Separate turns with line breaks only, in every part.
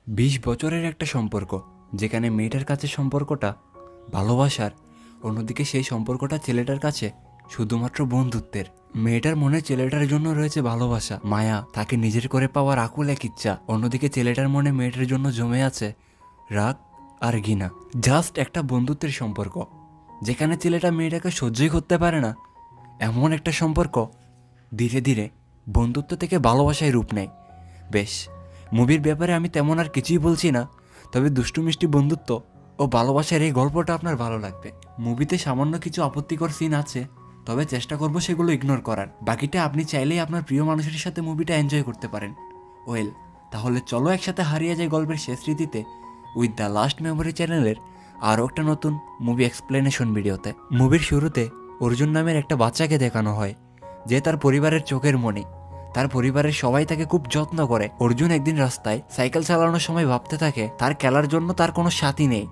20 বছরের একটা সম্পর্ক, যেখানে মেয়েটার কাছে সম্পর্কটা ভালোবাসার, অন্যদিকে সেই সম্পর্কটা ছেলেটার কাছে শুধুমাত্র বন্ধুত্বের। মেয়েটার মনে ছেলেটার জন্য রয়েছে ভালোবাসা, মায়া, তাকে নিজের করে পাওয়ার আকুল এক ইচ্ছা। অন্যদিকে ছেলেটার মনে মেয়েটার জন্য জমে আছে রাগ আর ঘৃণা। জাস্ট একটা বন্ধুত্বের সম্পর্ক, যেখানে ছেলেটা মেয়েটাকে সহ্যই করতে পারে না। এমন একটা সম্পর্ক ধীরে ধীরে বন্ধুত্ব থেকে ভালোবাসায় রূপ নেয়। বেশ, মুভির ব্যাপারে আমি তেমন আর কিছুই বলছি না, তবে দুষ্টু মিষ্টি বন্ধুত্ব ও ভালোবাসার এই গল্পটা আপনার ভালো লাগবে। মুভিতে সামান্য কিছু আপত্তিকর সিন আছে, তবে চেষ্টা করব সেগুলো ইগনোর করার। বাকিটা আপনি চাইলেই আপনার প্রিয় মানুষের সাথে মুভিটা এনজয় করতে পারেন। ওয়েল, তাহলে চলো একসাথে হারিয়ে যায় গল্পের শেষ স্মৃতিতে উইথ দ্য লাস্ট মেমোরি চ্যানেলের আরও একটা নতুন মুভি এক্সপ্লেনেশন ভিডিওতে। মুভির শুরুতে অর্জুন নামের একটা বাচ্চাকে দেখানো হয়, যে তার পরিবারের চোখের মণি। তার পরিবারের সবাই তাকে খুব যত্ন করে। অর্জুন একদিন রাস্তায় সাইকেল চালানোর সময় ভাবতে থাকে তার খেলার জন্য তার কোনো সাথী নেই,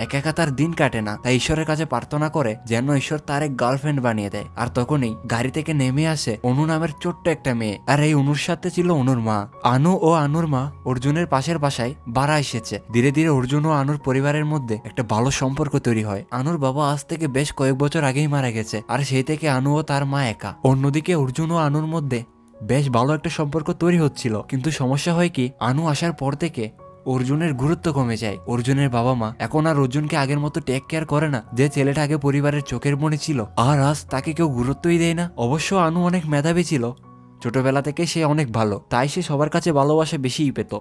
একা একা তার দিন কাটে না। তাই ঈশ্বরের কাছে প্রার্থনা করে যেন ঈশ্বর তার এক গার্লফ্রেন্ড বানিয়ে দেয়। আর তখনই গাড়ি থেকে নেমে আসে অনু নামের ছোট্ট একটা মেয়ে, আর এই অনুর সাথে ছিল অনুর মা। আনু ও আনুর মা অর্জুনের পাশের বাসায় ভাড়া এসেছে। ধীরে ধীরে অর্জুন ও আনুর পরিবারের মধ্যে একটা ভালো সম্পর্ক তৈরি হয়। আনুর বাবা আজ থেকে বেশ কয়েক বছর আগেই মারা গেছে, আর সেই থেকে আনু ও তার মা একা। অন্যদিকে অর্জুন ও আনুর মধ্যে বেশ ভালো একটা সম্পর্ক তৈরি হচ্ছিল, কিন্তু সমস্যা হয় কি, আনু আসার পর থেকে অর্জুনের গুরুত্ব কমে যায়। অর্জুনের বাবা মা এখন আর অর্জুনকে আগের মতো টেক কেয়ার করে না। যে ছেলেটা আগে পরিবারের চোখের মণি ছিল, আর আজ তাকে কেউ গুরুত্বই দেয় না। অবশ্য আনু অনেক মেধাবী ছিল, ছোটবেলা থেকে সে অনেক ভালো, তাই সে সবার কাছে ভালোবাসা বেশিই পেত।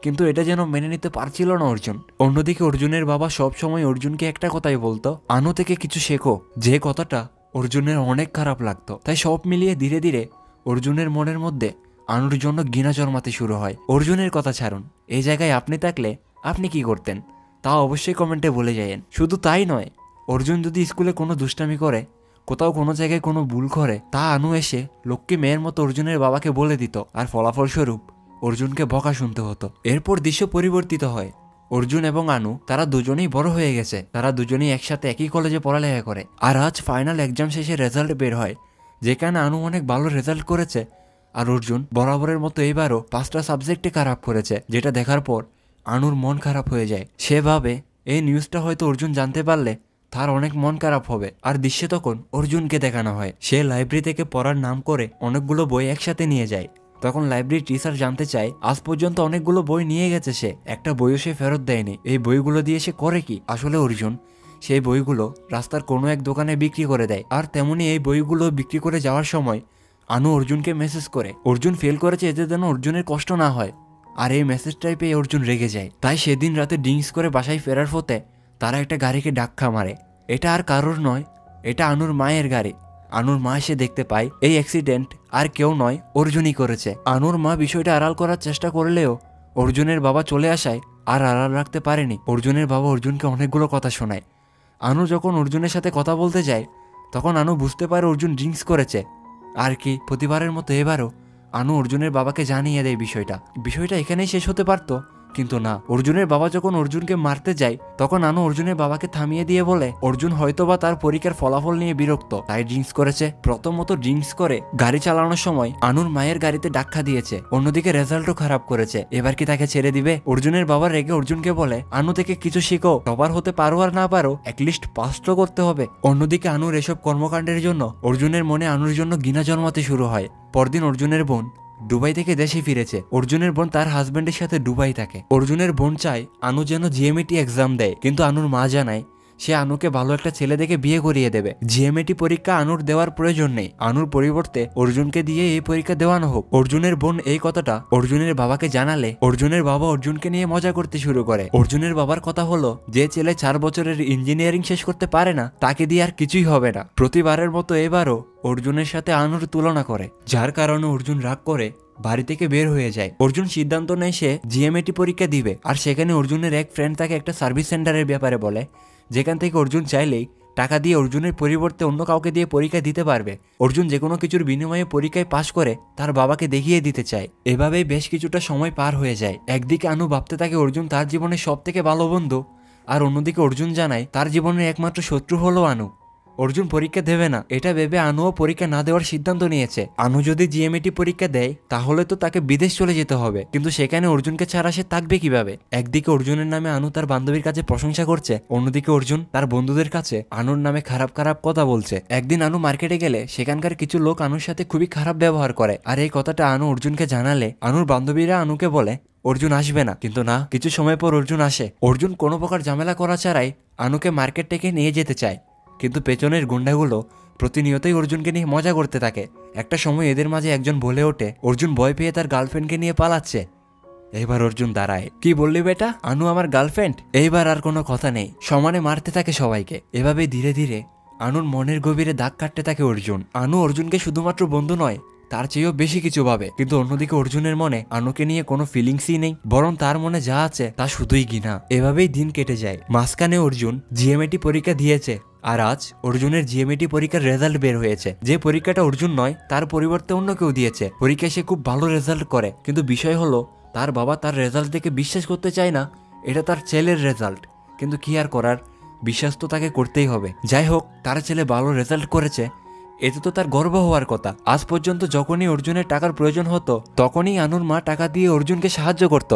কিন্তু এটা যেন মেনে নিতে পারছিল না অর্জুন। অন্যদিকে অর্জুনের বাবা সব সময় অর্জুনকে একটা কথাই বলতো, আনু থেকে কিছু শেখো, যে কথাটা অর্জুনের অনেক খারাপ লাগতো। তাই সব মিলিয়ে ধীরে ধীরে অর্জুনের মনের মধ্যে আনুর জন্য ঘৃণা জন্মাতে শুরু হয়। অর্জুনের কথা ছাড়ুন, এই জায়গায় আপনি থাকলে আপনি কি করতেন তা অবশ্যই কমেন্টে বলে যায়েন। শুধু তাই নয়, অর্জুন যদি স্কুলে কোনো দুষ্টামি করে, কোথাও কোনো জায়গায় কোনো ভুল করে, তা আনু এসে লক্ষ্মী মেয়ের মতো অর্জুনের বাবাকে বলে দিত, আর ফলাফলস্বরূপ অর্জুনকে বকা শুনতে হতো। এরপর দৃশ্য পরিবর্তিত হয়। অর্জুন এবং আনু তারা দুজনেই বড় হয়ে গেছে, তারা দুজনেই একসাথে একই কলেজে পড়ালেখা করে। আর আজ ফাইনাল এক্সাম শেষে রেজাল্ট বের হয়, যেখানে আনু অনেক ভালো রেজাল্ট করেছে, আর অর্জুন বরাবরের মতো এবারও 5টা সাবজেক্টে খারাপ করেছে। যেটা দেখার পর আনুর মন খারাপ হয়ে যায়। সে ভাবে এই নিউজটা হয়তো অর্জুন জানতে পারলে তার অনেক মন খারাপ হবে। আর দৃশ্যে তখন অর্জুনকে দেখানো হয়, সে লাইব্রেরি থেকে পড়ার নাম করে অনেকগুলো বই একসাথে নিয়ে যায়। তখন লাইব্রেরির টিচার জানতে চায় আজ পর্যন্ত অনেকগুলো বই নিয়ে গেছে, সে একটা বইও সে ফেরত দেয়নি। এই বইগুলো দিয়ে সে করে কি? আসলে অর্জুন সেই বইগুলো রাস্তার কোনো এক দোকানে বিক্রি করে দেয়। আর তেমনি এই বইগুলো বিক্রি করে যাওয়ার সময় আনু অর্জুনকে মেসেজ করে অর্জুন ফেল করেছে, এতে যেন অর্জুনের কষ্ট না হয়। আর এই মেসেজটাই পেয়ে অর্জুন রেগে যায়। তাই সেদিন রাতে ড্রিঙ্কস করে বাসায় ফেরার পথে তারা একটা গাড়িকে ধাক্কা মারে। এটা আর কারোর নয়, এটা আনুর মায়ের গাড়ি। আনুর মা এসে দেখতে পায় এই অ্যাক্সিডেন্ট আর কেউ নয়, অর্জুনই করেছে। আনুর মা বিষয়টা আড়াল করার চেষ্টা করলেও অর্জুনের বাবা চলে আসায় আর আড়াল রাখতে পারেনি। অর্জুনের বাবা অর্জুনকে অনেকগুলো কথা শোনায়। আনু যখন অর্জুনের সাথে কথা বলতে যায়, তখন আনু বুঝতে পারে অর্জুন ড্রিঙ্কস করেছে। আর কি, প্রতিবারের মতো এবারও আনু অর্জুনের বাবাকে জানিয়ে দেয় বিষয়টা এখানেই শেষ হতে পারতো, কিন্তু না। অর্জুনের বাবা যখন অর্জুনকে মারতে যায়, তখন আনু অর্জুনের বাবাকে থামিয়ে দিয়ে বলে অর্জুন হয়তোবা তার পরীক্ষার ফলাফল নিয়ে বিরক্ত, তাই ড্রিঙ্কস করেছে। প্রথমত ড্রিঙ্কস করে গাড়ি চালানোর সময় আনুর মায়ের গাড়িতে ধাক্কা দিয়েছে, অন্যদিকে রেজাল্টও খারাপ করেছে। এবার কি তাকে ছেড়ে দিবে? অর্জুনের বাবা রেগে অর্জুনকে বলে আনু থেকে কিছু শিখো, টপার হতে পারো আর না পারো অ্যাটলিস্ট পাস তো করতে হবে। অন্যদিকে আনুর এসব কর্মকাণ্ডের জন্য অর্জুনের মনে আনুর জন্য ঘৃণা জন্মাতে শুরু হয়। পরদিন অর্জুনের বোন দুবাই থেকে দেশে ফিরেছে। অর্জুনের বোন তার হাজবেন্ডের সাথে দুবাই থাকে। অর্জুনের বোন চায় আনু যেন জিএমএটি এক্সাম দেয়, কিন্তু আনুর মা জানায় সে আনুকে ভালো একটা ছেলে দেখে বিয়ে করিয়ে দেবে। জিএমএটি পরীক্ষা আনুর দেওয়ার প্রয়োজন নেই, আনুর পরিবর্তে অর্জুনকে দিয়ে এই পরীক্ষা দেওয়ানো হোক। অর্জুনের বোন এই কথাটা অর্জুনের বাবাকে জানালে অর্জুনের বাবা অর্জুনকে নিয়ে মজা করতে শুরু করে। অর্জুনের বাবার কথা হলো, যে ছেলে 4 বছরের ইঞ্জিনিয়ারিং শেষ করতে পারে না তাকে দিয়ে আর কিছুই হবে না। প্রতিবারের মতো এবারও অর্জুনের সাথে আনুর তুলনা করে, যার কারণে অর্জুন রাগ করে বাড়ি থেকে বের হয়ে যায়। অর্জুন সিদ্ধান্ত নেয় সে জিএমএটি পরীক্ষা দিবে। আর সেখানে অর্জুনের এক ফ্রেন্ড তাকে একটা সার্ভিস সেন্টারের ব্যাপারে বলে, যেখান থেকে অর্জুন চাইলেই টাকা দিয়ে অর্জুনের পরিবর্তে অন্য কাউকে দিয়ে পরীক্ষা দিতে পারবে। অর্জুন যে কোনো কিছুর বিনিময়ে পরীক্ষায় পাশ করে তার বাবাকে দেখিয়ে দিতে চায়। এভাবেই বেশ কিছুটা সময় পার হয়ে যায়। একদিকে আনু ভাবতে থাকে অর্জুন তার জীবনের সব থেকে ভালো বন্ধু, আর অন্যদিকে অর্জুন জানায় তার জীবনের একমাত্র শত্রু হলো আনু। অর্জুন পরীক্ষা দেবে না। এটা ভেবে আনুও পরীক্ষা না দেওয়ার সিদ্ধান্ত নিয়েছে। আনু যদি জিএমএটি পরীক্ষা দেয় তাহলে তো তাকে বিদেশ চলে যেতে হবে, কিন্তু সেখানে অর্জুনকে ছাড়া সে থাকবে কিভাবে? একদিকে অর্জুনের নামে আনু তার বান্ধবীর কাছে প্রশংসা করছে, অন্যদিকে অর্জুন তার বন্ধুদের কাছে আনুর নামে খারাপ খারাপ কথা বলছে। একদিন আনু মার্কেটে গেলে সেখানকার কিছু লোক আনুর সাথে খুবই খারাপ ব্যবহার করে, আর এই কথাটা আনু অর্জুনকে জানালে আনুর বান্ধবীরা আনুকে বলে অর্জুন আসবে না, কিন্তু না, কিছু সময় পর অর্জুন আসে। অর্জুন কোনো প্রকার ঝামেলা করা ছাড়াই আনুকে মার্কেট থেকে নিয়ে যেতে চায়, কিন্তু পেছনের গুন্ডাগুলো প্রতিনিয়তই অর্জুনকে নিয়ে মজা করতে থাকে। একটা সময় এদের মাঝে একজন বলে ওঠে অর্জুন ভয় পেয়ে তার গার্লফ্রেন্ডকে নিয়ে পালাচ্ছে। এইবার অর্জুন দাঁড়ায়, কি বললি বেটা, আনু আমার গার্লফ্রেন্ড? এইবার আর কোনো কথা নেই, সমানে মারতে থাকে সবাইকে। এভাবে ধীরে ধীরে আনুর মনের গভীরে দাগ কাটতে থাকে অর্জুন। আনু অর্জুনকে শুধুমাত্র বন্ধু নয়, তার চেয়েও বেশি কিছু ভাবে, কিন্তু অন্যদিকে অর্জুনের মনে আনুকে নিয়ে কোনো ফিলিংসই নেই, বরং তার মনে যা আছে তা শুধুই ঘৃণা। এভাবেই দিন কেটে যায়। মাঝখানে অর্জুন জিএমএটি পরীক্ষা দিয়েছে, আর আজ অর্জুনের জিএমএটি পরীক্ষার রেজাল্ট বের হয়েছে। যে পরীক্ষাটা অর্জুন নয় তার পরিবর্তে অন্য কেউ দিয়েছে। পরীক্ষায় সে খুব ভালো রেজাল্ট করে, কিন্তু বিষয় হলো তার বাবা তার রেজাল্ট দেখে বিশ্বাস করতে চায় না এটা তার ছেলের রেজাল্ট। কিন্তু কি আর করার, বিশ্বাস তো তাকে করতেই হবে। যাই হোক, তার ছেলে ভালো রেজাল্ট করেছে, এতে তো তার গর্ব হওয়ার কথা। আজ পর্যন্ত যখনই অর্জুনের টাকার প্রয়োজন হতো তখনই আনুর মা টাকা দিয়ে অর্জুনকে সাহায্য করত,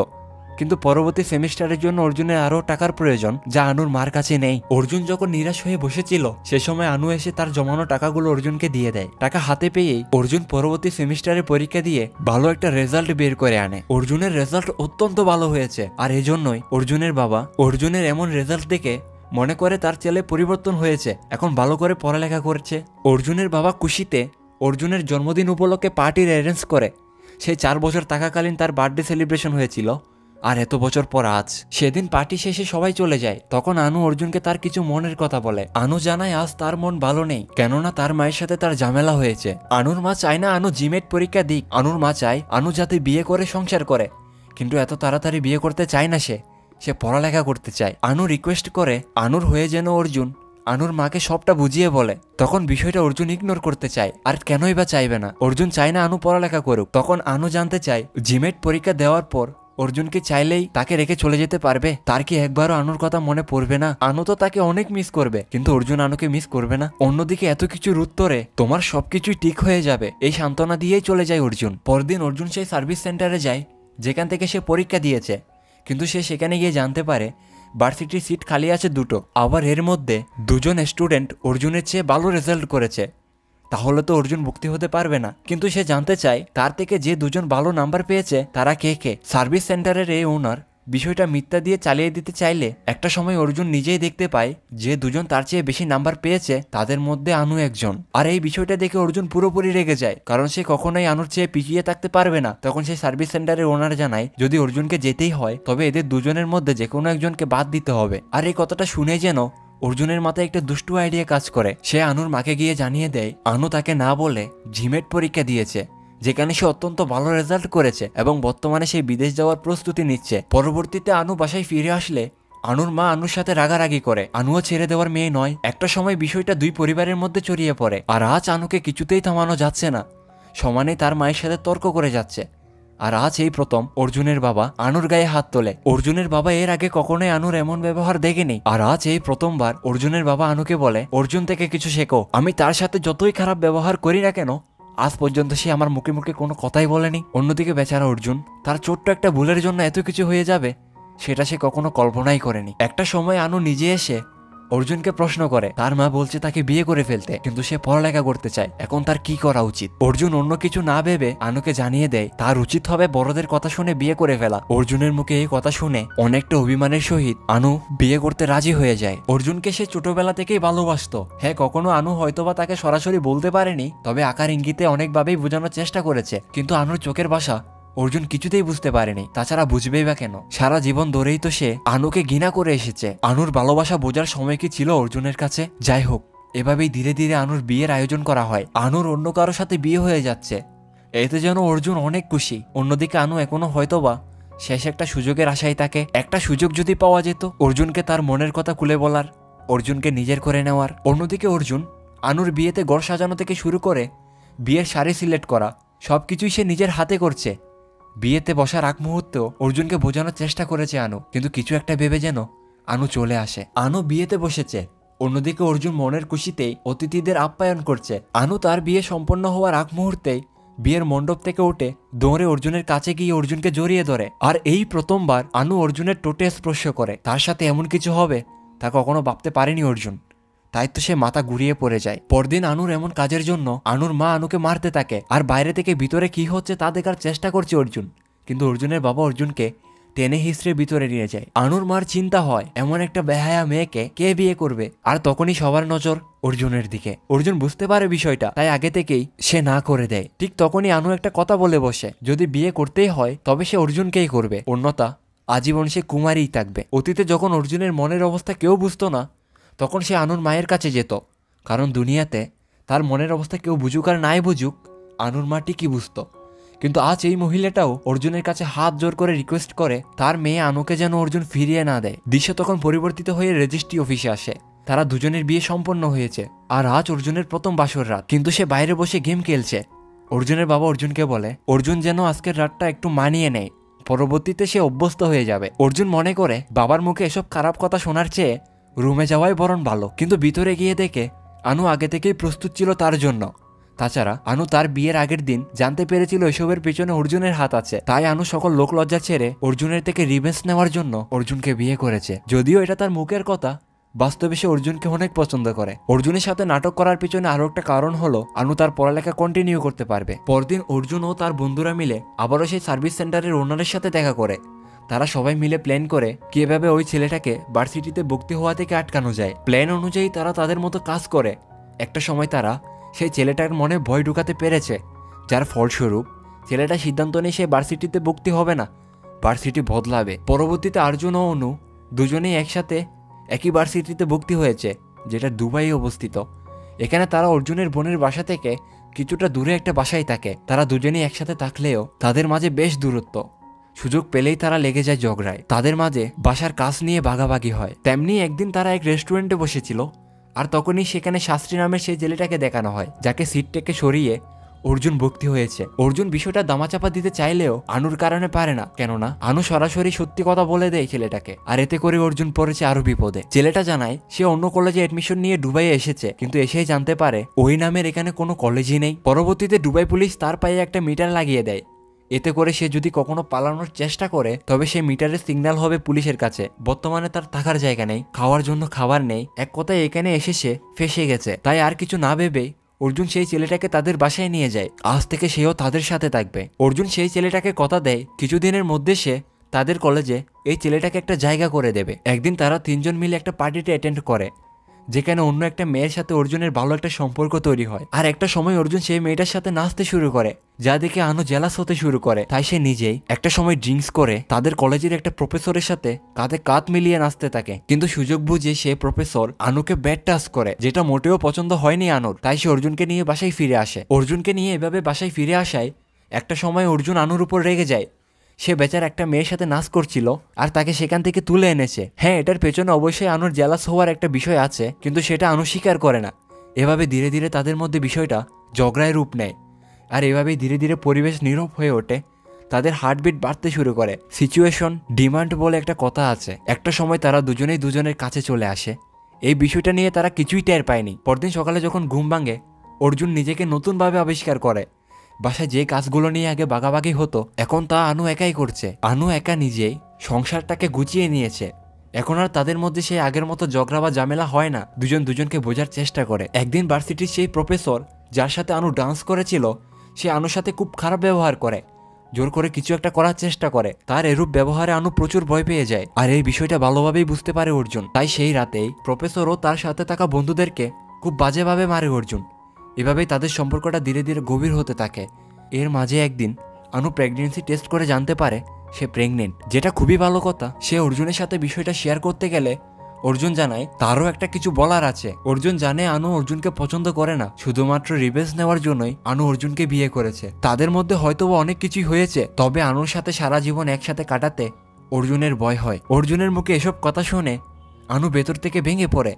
কিন্তু পরবর্তী সেমিস্টারের জন্য অর্জুনের আরও টাকার প্রয়োজন, যা আনুর মার কাছে নেই। অর্জুন যখন নিরাশ হয়ে বসেছিল সে সময় আনু এসে তার জমানো টাকাগুলো অর্জুনকে দিয়ে দেয়। টাকা হাতে পেয়েই অর্জুন পরবর্তী সেমিস্টারের পরীক্ষা দিয়ে ভালো একটা রেজাল্ট বের করে আনে। অর্জুনের রেজাল্ট অত্যন্ত ভালো হয়েছে, আর এজন্যই অর্জুনের বাবা অর্জুনের এমন রেজাল্ট দেখে মনে করে তার ছেলে পরিবর্তন হয়েছে, এখন ভালো করে পড়ালেখা করছে। অর্জুনের বাবা খুশিতে অর্জুনের জন্মদিন উপলক্ষে পার্টির অ্যারেঞ্জ করে। সেই 4 বছর থাকাকালীন তার বার্থডে সেলিব্রেশন হয়েছিল, আর এত বছর পর আজ সেদিন পার্টি শেষে সবাই চলে যায়। তখন আনু অর্জুনকে তার কিছু মনের কথা বলে। আনু জানায় আজ তার মন ভালো নেই, কেননা তার মায়ের সাথে তার ঝামেলা হয়েছে। আনুর মা চায় না আনু জিমেট পরীক্ষা দিক, আনুর মা চায় আনু যাতে বিয়ে করে সংসার করে, কিন্তু এত তাড়াতাড়ি বিয়ে করতে চায় না, সে পড়ালেখা করতে চায়। আনু রিকোয়েস্ট করে আনুর হয়ে যেন অর্জুন আনুর মাকে সবটা বুঝিয়ে বলে। তখন বিষয়টা অর্জুন ইগনোর করতে চায়, আর কেনই বা চাইবে না, অর্জুন চায় না আনু পড়ালেখা করুক। তখন আনু জানতে চায় জিমেট পরীক্ষা দেওয়ার পর অর্জুনকে চাইলেই তাকে রেখে চলে যেতে পারবে? তার কি একবারও আনুর কথা মনে পড়বে না? আনু তো তাকে অনেক মিস করবে, কিন্তু অর্জুন আনুকে মিস করবে না। অন্যদিকে এত কিছুর উত্তরে তোমার সবকিছুই ঠিক হয়ে যাবে এই সান্ত্বনা দিয়েই চলে যায় অর্জুন। পরদিন অর্জুন সেই সার্ভিস সেন্টারে যায় যেখান থেকে সে পরীক্ষা দিয়েছে, কিন্তু সে সেখানে গিয়ে জানতে পারে ভার্সিটির সিট খালি আছে 2টো। আবার এর মধ্যে 2জন স্টুডেন্ট অর্জুনের চেয়ে ভালো রেজাল্ট করেছে, তাহলে তো অর্জুন ভর্তি হতে পারবে না। কিন্তু সে জানতে চায় তার থেকে যে 2জন ভালো নাম্বার পেয়েছে তারা কে কে। সার্ভিস সেন্টারের এই ওনার বিষয়টা মিথ্যা দিয়ে চালিয়ে দিতে চাইলে একটা সময় অর্জুন নিজেই দেখতে পায় যে 2জন তার চেয়ে বেশি নাম্বার পেয়েছে তাদের মধ্যে আনু একজন। আর এই বিষয়টা দেখে অর্জুন পুরোপুরি রেগে যায়, কারণ সে কখনোই আনুর চেয়ে পিছিয়ে থাকতে পারবে না। তখন সে সার্ভিস সেন্টারের ওনার জানায় যদি অর্জুনকে যেতেই হয় তবে এদের 2জনের মধ্যে যে কোনো একজনকে বাদ দিতে হবে। আর এই কথাটা শুনে যেন অর্জুনের মাথায় একটা দুষ্টু আইডিয়া কাজ করে। সে আনুর মাকে গিয়ে জানিয়ে দেয় আনু তাকে না বলে জিমেট পরীক্ষা দিয়েছে, যেখানে সে অত্যন্ত ভালো রেজাল্ট করেছে এবং বর্তমানে সে বিদেশ যাওয়ার প্রস্তুতি নিচ্ছে। পরবর্তীতে আনু বাসায় ফিরে আসলে আনুর মা আনুর সাথে রাগারাগি করে। আনুও ছেড়ে দেওয়ার মেয়ে নয়। একটা সময় বিষয়টা 2 পরিবারের মধ্যে ছড়িয়ে পড়ে, আর আজ আনুকে কিছুতেই থামানো যাচ্ছে না, সমানে তার মায়ের সাথে তর্ক করে যাচ্ছে। আর আজ এই প্রথম অর্জুনের বাবা আনুর গায়ে হাত তোলে। অর্জুনের বাবা এর আগে কখনোই আনুর এমন ব্যবহার দেখেনি, আর আজ এই প্রথমবার অর্জুনের বাবা আনুকে বলে অর্জুন থেকে কিছু শেখো। আমি তার সাথে যতই খারাপ ব্যবহার করি না কেন আজ পর্যন্ত সে আমার মুখে মুখে কোনো কথাই বলেনি। অন্যদিকে বেচারা অর্জুন তার ছোট্ট একটা ভুলের জন্য এত কিছু হয়ে যাবে সেটা সে কখনো কল্পনাই করেনি। একটা সময় আনু নিজে এসে অর্জুনকে প্রশ্ন করে, তার মা বলছে তাকে বিয়ে করে ফেলতে, কিন্তু সে পড়ালেখা করতে চায়, এখন তার কি করা উচিত? অর্জুন অন্য কিছু না ভেবে আনুকে জানিয়ে দেয় তার উচিত হবে বড়দের কথা শুনে বিয়ে করে ফেলা। অর্জুনের মুখে এই কথা শুনে অনেকটা অভিমানের সহিত আনু বিয়ে করতে রাজি হয়ে যায়। অর্জুনকে সে ছোটবেলা থেকেই ভালোবাসতো। হ্যাঁ, কখনো আনু হয়তোবা তাকে সরাসরি বলতে পারেনি, তবে আকার ইঙ্গিতে অনেকভাবেই বোঝানোর চেষ্টা করেছে, কিন্তু আনুর চোখের ভাষা অর্জুন কিছুতেই বুঝতে পারেনি। তাছাড়া বুঝবেই বা কেন, সারা জীবন ধরেই তো সে আনুকে ঘৃণা করে এসেছে। আনুর ভালোবাসা বোঝার সময় কি ছিল অর্জুনের কাছে? যাই হোক, এভাবেই ধীরে ধীরে আনুর বিয়ের আয়োজন করা হয়। আনুর অন্য কারো সাথে বিয়ে হয়ে যাচ্ছে, এতে যেন অর্জুন অনেক খুশি। অন্যদিকে আনু এখনো হয়তোবা শেষ একটা সুযোগের আশায় থাকে। একটা সুযোগ যদি পাওয়া যেত অর্জুনকে তার মনের কথা খুলে বলার, অর্জুনকে নিজের করে নেওয়ার। অন্যদিকে অর্জুন আনুর বিয়েতে ঘর সাজানো থেকে শুরু করে বিয়ের শাড়ি সিলেক্ট করা সবকিছুই সে নিজের হাতে করছে। বিয়েতে বসার আগ মুহূর্তেও অর্জুনকে বোঝানোর চেষ্টা করেছে আনু, কিন্তু কিছু একটা ভেবে যেন আনু চলে আসে। আনু বিয়েতে বসেছে, অন্যদিকে অর্জুন মনের খুশিতেই অতিথিদের আপ্যায়ন করছে। আনু তার বিয়ে সম্পন্ন হওয়ার আগ মুহূর্তেই বিয়ের মণ্ডপ থেকে উঠে দৌড়ে অর্জুনের কাছে গিয়ে অর্জুনকে জড়িয়ে ধরে। আর এই প্রথমবার আনু অর্জুনের টোটে স্পর্শ করে। তার সাথে এমন কিছু হবে তা কখনো ভাবতে পারেনি অর্জুন, তাই তো সে মাথা ঘুরিয়ে পড়ে যায়। পরদিন আনুর এমন কাজের জন্য আনুর মা আনুকে মারতে থাকে, আর বাইরে থেকে ভিতরে কি হচ্ছে তা দেখার চেষ্টা করছে অর্জুন। কিন্তু অর্জুনের বাবা অর্জুনকে টেনে হিসড়ে ভিতরে নিয়ে যায়। আনুর মার চিন্তা হয় এমন একটা বেহায়া মেয়েকে কে বিয়ে করবে, আর তখনই সবার নজর অর্জুনের দিকে। অর্জুন বুঝতে পারে বিষয়টা, তাই আগে থেকেই সে না করে দেয়। ঠিক তখনই আনু একটা কথা বলে বসে, যদি বিয়ে করতেই হয় তবে সে অর্জুনকেই করবে, অন্যথা আজীবন সে কুমারীই থাকবে। অতীতে যখন অর্জুনের মনের অবস্থা কেউ বুঝতো না, তখন সে আনুর মায়ের কাছে যেত, কারণ দুনিয়াতে তার মনের অবস্থা কেউ বুঝুক আর নাই বুঝুক, আনুর মা ঠিকই বুঝতো। কিন্তু আজ এই মহিলাটাও অর্জুনের কাছে হাত জোর করে রিকোয়েস্ট করে তার মেয়ে আনুকে যেন অর্জুন ফিরিয়ে না দেয়। দৃশ্য তখন পরিবর্তিত হয়ে রেজিস্ট্রি অফিসে আসে। তারা দুজনের বিয়ে সম্পন্ন হয়েছে, আর আজ অর্জুনের প্রথম বাসর রাত। কিন্তু সে বাইরে বসে গেম খেলছে। অর্জুনের বাবা অর্জুনকে বলে অর্জুন যেন আজকের রাতটা একটু মানিয়ে নেয়, পরবর্তীতে সে অভ্যস্ত হয়ে যাবে। অর্জুন মনে করে বাবার মুখে এসব খারাপ কথা শোনার চেয়ে রুমে যাওয়াই বরং ভালো। কিন্তু ভিতরে গিয়ে দেখে আনু আগে থেকেই প্রস্তুত ছিল তার জন্য। তাছাড়া আনু তার বিয়ের আগের দিন জানতে পেরেছিল এসবের পেছনে অর্জুনের হাত আছে, তাই আনু সকল লোকলজ্জা ছেড়ে অর্জুনের থেকে রিভেঞ্জ নেওয়ার জন্য অর্জুনকে বিয়ে করেছে। যদিও এটা তার মুখের কথা, বাস্তবে সে অর্জুনকে অনেক পছন্দ করে। অর্জুনের সাথে নাটক করার পিছনে আরো একটা কারণ হলো আনু তার পড়ালেখা কন্টিনিউ করতে পারবে। পরদিন অর্জুন ও তার বন্ধুরা মিলে আবারও সেই সার্ভিস সেন্টারের ওনারের সাথে দেখা করে। তারা সবাই মিলে প্ল্যান করে কিভাবে ওই ছেলেটাকে ভার্সিটিতে ভর্তি হওয়া থেকে আটকানো যায়। প্ল্যান অনুযায়ী তারা তাদের মতো কাজ করে। একটা সময় তারা সেই ছেলেটার মনে ভয় ঢুকাতে পেরেছে, যার ফলস্বরূপ ছেলেটা সিদ্ধান্ত নিয়ে সে ভার্সিটিতে ভর্তি হবে না, ভার্সিটি বদলাবে। পরবর্তীতে অর্জুন ও অনু দুজনেই একসাথে একই ভার্সিটিতে ভর্তি হয়েছে, যেটা দুবাই অবস্থিত। এখানে তারা অর্জুনের বোনের বাসা থেকে কিছুটা দূরে একটা বাসায় থাকে। তারা দুজনেই একসাথে থাকলেও তাদের মাঝে বেশ দূরত্ব। সুযোগ পেলেই তারা লেগে যায় ঝগড়ায়। তাদের মাঝে বাসার কাজ নিয়ে ভাগাভাগি হয়। তেমনি একদিন তারা এক রেস্টুরেন্টে বসেছিল, আর তখনই সেখানে শাস্ত্রী নামের সেই ছেলেটাকে দেখানো হয়, যাকে সিট থেকে সরিয়ে অর্জুন ভর্তি হয়েছে। অর্জুন বিষয়টা দামাচাপা দিতে চাইলেও আনুর কারণে পারে না, কেননা আনু সরাসরি সত্যি কথা বলে দেয় ছেলেটাকে। আর এতে করে অর্জুন পড়েছে আরো বিপদে। ছেলেটা জানায় সে অন্য কলেজে এডমিশন নিয়ে দুবাইয়ে এসেছে, কিন্তু এসেই জানতে পারে ওই নামের এখানে কোনো কলেজই নেই। পরবর্তীতে দুবাই পুলিশ তার পায়ে একটা মিটার লাগিয়ে দেয়। এতে করে সে যদি কখনো পালানোর চেষ্টা করে তবে সে মিটারের সিগন্যাল হবে পুলিশের কাছে। বর্তমানে তার থাকার জায়গা নেই, খাওয়ার জন্য খাবার নেই, এক কথায় এখানে এসে সে ফেসে গেছে। তাই আর কিছু না ভেবেই অর্জুন সেই ছেলেটাকে তাদের বাসায় নিয়ে যায়। আজ থেকে সেও তাদের সাথে থাকবে। অর্জুন সেই ছেলেটাকে কথা দেয় কিছুদিনের মধ্যে সে তাদের কলেজে এই ছেলেটাকে একটা জায়গা করে দেবে। একদিন তারা তিনজন মিলে একটা পার্টিতে অ্যাটেন্ড করে, যেখানে অন্য একটা মেয়ের সাথে অর্জুনের ভালো একটা সম্পর্ক তৈরি হয়। আর একটা সময় অর্জুন সেই মেয়েটার সাথে নাচতে শুরু করে, যা দেখে আনু জেলাস হতে শুরু করে। তাই সে নিজেই একটা সময় ড্রিঙ্কস করে তাদের কলেজের একটা প্রফেসরের সাথে কাঁধে কাঁধ মিলিয়ে নাচতে থাকে। কিন্তু সুযোগ বুঝে সে প্রফেসর আনুকে ব্যাড টাচ করে, যেটা মোটেও পছন্দ হয়নি আনুর। তাই সে অর্জুনকে নিয়ে বাসায় ফিরে আসে। অর্জুনকে নিয়ে এভাবে বাসায় ফিরে আসায় একটা সময় অর্জুন আনুর উপর রেগে যায়। সে বেচার একটা মেয়ের সাথে নাচ করছিল আর তাকে সেখান থেকে তুলে এনেছে। হ্যাঁ, এটার পেছনে অবশ্যই আনুর জেলাস হওয়ার একটা বিষয় আছে, কিন্তু সেটা আনু স্বীকার করে না। এভাবে ধীরে ধীরে তাদের মধ্যে বিষয়টা ঝগড়ায় রূপ নেয়, আর এভাবেই ধীরে ধীরে পরিবেশ নীরব হয়ে ওঠে। তাদের হার্টবিট বাড়তে শুরু করে। সিচুয়েশন ডিমান্ড বলে একটা কথা আছে। একটা সময় তারা দুজনেই দুজনের কাছে চলে আসে। এই বিষয়টা নিয়ে তারা কিছুই টের পায়নি। পরদিন সকালে যখন ঘুম ভাঙে, অর্জুন নিজেকে নতুনভাবে আবিষ্কার করে। বাসায় যে কাজগুলো নিয়ে আগে ভাগাভাগি হতো, এখন তা আনু একাই করছে। আনু একা নিজেই সংসারটাকে গুছিয়ে নিয়েছে। এখন আর তাদের মধ্যে সেই আগের মতো ঝগড়া বা ঝামেলা হয় না। দুজন দুজনকে বোঝার চেষ্টা করে। একদিন ভার্সিটির সেই প্রফেসর যার সাথে আনু ডান্স করেছিল, সে আনুর সাথে খুব খারাপ ব্যবহার করে, জোর করে কিছু একটা করার চেষ্টা করে। তার এরূপ ব্যবহারে আনু প্রচুর ভয় পেয়ে যায়, আর এই বিষয়টা ভালোভাবেই বুঝতে পারে অর্জুন। তাই সেই রাতেই প্রফেসর ও তার সাথে থাকা বন্ধুদেরকে খুব বাজেভাবে মারে অর্জুন। এভাবেই তাদের সম্পর্কটা ধীরে ধীরে গভীর হতে থাকে। এর মাঝে একদিন আনু প্রেগনেন্সি টেস্ট করে জানতে পারে সে প্রেগনেন্ট, যেটা খুবই ভালো কথা। সে অর্জুনের সাথে বিষয়টা শেয়ার করতে গেলে অর্জুন জানায় তারও একটা কিছু বলার আছে। অর্জুন জানে আনু অর্জুনকে পছন্দ করে না, শুধুমাত্র রিভেঞ্জ নেওয়ার জন্যই আনু অর্জুনকে বিয়ে করেছে। তাদের মধ্যে হয়তো অনেক কিছুই হয়েছে, তবে আনুর সাথে সারা জীবন একসাথে কাটাতে অর্জুনের ভয় হয়। অর্জুনের মুখে এসব কথা শুনে আনু ভেতর থেকে ভেঙে পড়ে।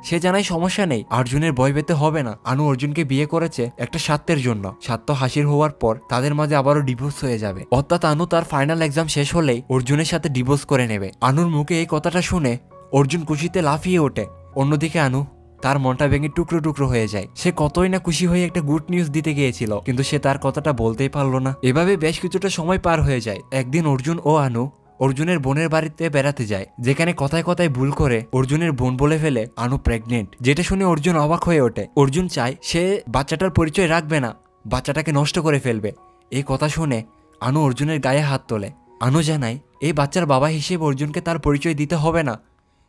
সে জানায় সমস্যা নেই, অর্জুনের ভয় পেতে হবে না। আনু অর্জুনকে বিয়ে করেছে একটা স্বার্থের জন্য। স্বার্থ হাসির হওয়ার পর তাদের মাঝে আবারও ডিভোর্স হয়ে যাবে, অর্থাৎ আনু তার ফাইনাল এক্সাম শেষ হলেই অর্জুনের সাথে ডিভোর্স করে নেবে। আনুর মুখে এই কথাটা শুনে অর্জুন খুশিতে লাফিয়ে ওঠে। অন্যদিকে আনু, তার মনটা ভেঙে টুকরো টুকরো হয়ে যায়। সে কতই না খুশি হয়ে একটা গুড নিউজ দিতে গিয়েছিল, কিন্তু সে তার কথাটা বলতেই পারলো না। এভাবে বেশ কিছুটা সময় পার হয়ে যায়। একদিন অর্জুন ও আনু অর্জুনের বোনের বাড়িতে বেড়াতে যায়, যেখানে কথায় কথায় ভুল করে অর্জুনের বোন বলে ফেলে আনু প্রেগনেন্ট। যেটা শুনে অর্জুন অবাক হয়ে ওঠে। অর্জুন চায় সে বাচ্চাটার পরিচয় রাখবে না, বাচ্চাটাকে নষ্ট করে ফেলবে। এই কথা শুনে আনু অর্জুনের গায়ে হাত তোলে। আনু জানায় এই বাচ্চার বাবা হিসেবে অর্জুনকে তার পরিচয় দিতে হবে না,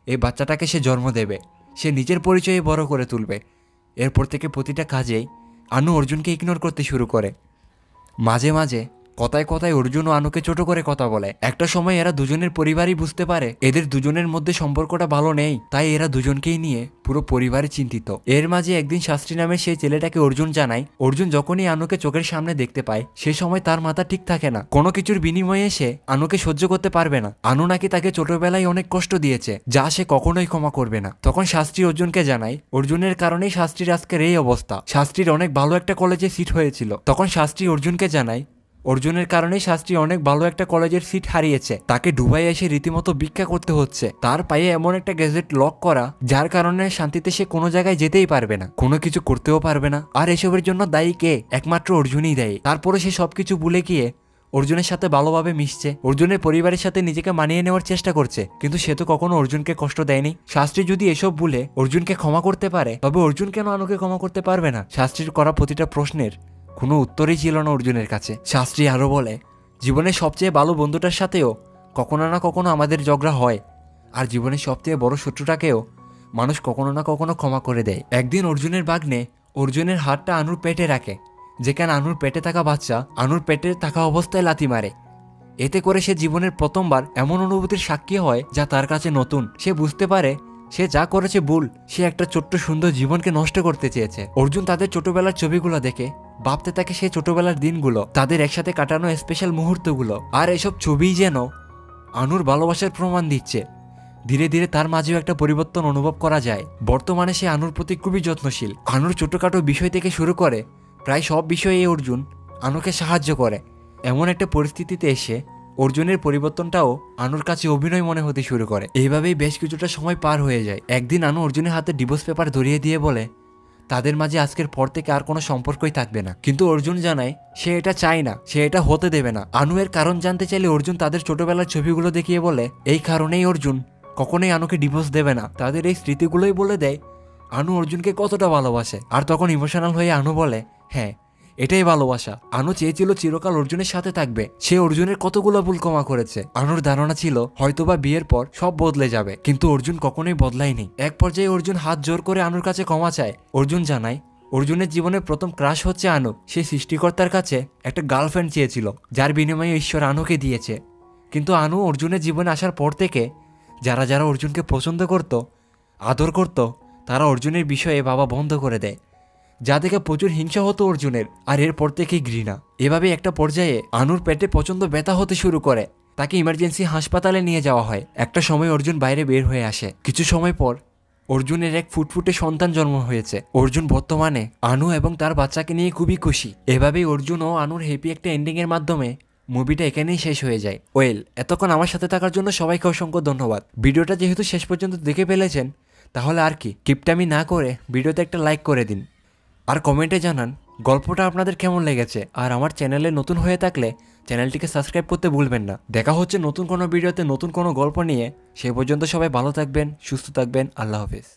এই বাচ্চাটাকে সে জন্ম দেবে, সে নিজের পরিচয়ে বড় করে তুলবে। এরপর থেকে প্রতিটা কাজেই আনু অর্জুনকে ইগনোর করতে শুরু করে। মাঝে মাঝে কথায় কথায় অর্জুন ও আনুকে ছোট করে কথা বলে। একটা সময় এরা দুজনের পরিবারই বুঝতে পারে এদের দুজনের মধ্যে সম্পর্কটা ভালো নেই, তাই এরা দুজনকেই নিয়ে পুরো পরিবারে চিন্তিত। এর মাঝে একদিন শাস্ত্রী নামের সেই ছেলেটাকে অর্জুন জানায়। অর্জুন যখনই আনুকে চোখের সামনে দেখতে পায় সে সময় তার মাথা ঠিক থাকে না, কোনো কিছুর বিনিময়ে সে আনুকে সহ্য করতে পারবে না। আনু নাকি তাকে ছোটবেলায় অনেক কষ্ট দিয়েছে, যা সে কখনোই ক্ষমা করবে না। তখন শাস্ত্রী অর্জুনকে জানায় অর্জুনের কারণেই শাস্ত্রীর আজকের এই অবস্থা। শাস্ত্রীর অনেক ভালো একটা কলেজে সিট হয়েছিল। তখন শাস্ত্রী অর্জুনকে জানায় অর্জুনের কারণেই শাস্ত্রী অনেক ভালো একটা কলেজের সিট হারিয়েছে, তাকে দুবাই এসে রীতিমতো ভিক্ষা করতে হচ্ছে। তার পায়ে এমন একটা গ্যাজেট লক করা যার কারণে শান্তিতে সে কোনো জায়গায় যেতেই পারবে না, কোনো কিছু করতেও পারবে না। আর এসবের জন্য দায়ী কে? একমাত্র অর্জুনই দায়ী। তারপরে সে সবকিছু ভুলে গিয়ে অর্জুনের সাথে ভালোভাবে মিশছে, অর্জুনের পরিবারের সাথে নিজেকে মানিয়ে নেওয়ার চেষ্টা করছে, কিন্তু সে তো কখনো অর্জুনকে কষ্ট দেয়নি। শাস্ত্রী যদি এসব ভুলে অর্জুনকে ক্ষমা করতে পারে, তবে অর্জুন কেন আনুকে ক্ষমা করতে পারবে না? শাস্ত্রীর করা প্রতিটা প্রশ্নের কোনো উত্তরই ছিল না অর্জুনের কাছে। শাস্ত্রী আরও বলে জীবনের সবচেয়ে ভালো বন্ধুটার সাথেও কখনো না কখনো আমাদের ঝগড়া হয়, আর জীবনের সবচেয়ে বড় শত্রুটাকেও মানুষ কখনো না কখনো ক্ষমা করে দেয়। একদিন অর্জুনের ভাগ্নে অর্জুনের হাতটা আনুর পেটে রাখে, যেখানে আনুর পেটে থাকা বাচ্চা আনুর পেটে থাকা অবস্থায় লাথি মারে। এতে করে সে জীবনের প্রথমবার এমন অনুভূতির সাক্ষী হয় যা তার কাছে নতুন। সে বুঝতে পারে সে যা করেছে ভুল, সে একটা ছোট্ট সুন্দর জীবনকে নষ্ট করতে চেয়েছে। অর্জুন তাদের ছোটবেলার ছবিগুলো দেখে ভাবতে থাকে সে ছোটবেলার দিনগুলো, তাদের একসাথে কাটানো স্পেশাল মুহূর্তগুলো, আর এসব ছবিই যেন আনুর ভালোবাসার প্রমাণ দিচ্ছে। ধীরে ধীরে তার মাঝেও একটা পরিবর্তন অনুভব করা যায়। বর্তমানে সে আনুর প্রতি খুবই যত্নশীল। আনুর ছোটখাটো বিষয় থেকে শুরু করে প্রায় সব বিষয়ে অর্জুন আনুকে সাহায্য করে। এমন একটা পরিস্থিতিতে এসে অর্জুনের পরিবর্তনটাও আনুর কাছে অভিনয় মনে হতে শুরু করে। এইভাবেই বেশ কিছুটা সময় পার হয়ে যায়। একদিন আনু অর্জুনের হাতে ডিভোর্স পেপার ধরিয়ে দিয়ে বলে তাদের মাঝে আজকের পর থেকে আর কোনো সম্পর্কই থাকবে না। কিন্তু অর্জুন জানায় সে এটা চায় না, সে এটা হতে দেবে না। আনু এর কারণ জানতে চাইলে অর্জুন তাদের ছোটবেলার ছবিগুলো দেখিয়ে বলে এই কারণেই অর্জুন কখনোই আনুকে ডিভোর্স দেবে না। তাদের এই স্মৃতিগুলোই বলে দেয় আনু অর্জুনকে কতটা ভালোবাসে। আর তখন ইমোশনাল হয়ে আনু বলে হ্যাঁ, এটাই ভালোবাসা। আনু চেয়েছিল চিরকাল অর্জুনের সাথে থাকবে। সে অর্জুনের কতগুলো ভুল ক্ষমা করেছে। আনুর ধারণা ছিল হয়তোবা বিয়ের পর সব বদলে যাবে, কিন্তু অর্জুন কখনোই বদলায়নি। এক পর্যায়ে অর্জুন হাত জোর করে আনুর কাছে ক্ষমা চায়। অর্জুন জানায় অর্জুনের জীবনের প্রথম ক্রাশ হচ্ছে আনু। সে সৃষ্টিকর্তার কাছে একটা গার্লফ্রেন্ড চেয়েছিল, যার বিনিময়ে ঈশ্বর আনুকে দিয়েছে। কিন্তু আনু অর্জুনের জীবনে আসার পর থেকে যারা যারা অর্জুনকে পছন্দ করত, আদর করত, তারা অর্জুনের বিষয়ে ভাবা বন্ধ করে দেয়, যা দেখে প্রচুর হিংসা হতো অর্জুনের। আর এরপর থেকেই ঘৃণা। এভাবে একটা পর্যায়ে আনুর পেটে প্রচন্ড ব্যথা হতে শুরু করে। তাকে ইমার্জেন্সি হাসপাতালে নিয়ে যাওয়া হয়। একটা সময় অর্জুন বাইরে বের হয়ে আসে। কিছু সময় পর অর্জুনের এক ফুটফুটে সন্তান জন্ম হয়েছে। অর্জুন বর্তমানে আনু এবং তার বাচ্চাকে নিয়ে খুবই খুশি। এভাবেই অর্জুন ও আনুর হ্যাপি একটা এন্ডিং এর মাধ্যমে মুভিটা এখানেই শেষ হয়ে যায়। এতক্ষণ আমার সাথে থাকার জন্য সবাইকে অসংখ্য ধন্যবাদ। ভিডিওটা যেহেতু শেষ পর্যন্ত দেখে ফেলেছেন, তাহলে আর কি কিপটামি না করে ভিডিওতে একটা লাইক করে দিন, আর কমেন্টে জানান গল্পটা আপনাদের কেমন লেগেছে। আর আমার চ্যানেলে নতুন হয়ে থাকলে চ্যানেলটিকে সাবস্ক্রাইব করতে ভুলবেন না। দেখা হচ্ছে নতুন কোনো ভিডিওতে নতুন কোনো গল্প নিয়ে। সে পর্যন্ত সবাই ভালো থাকবেন, সুস্থ থাকবেন। আল্লাহ হাফেজ।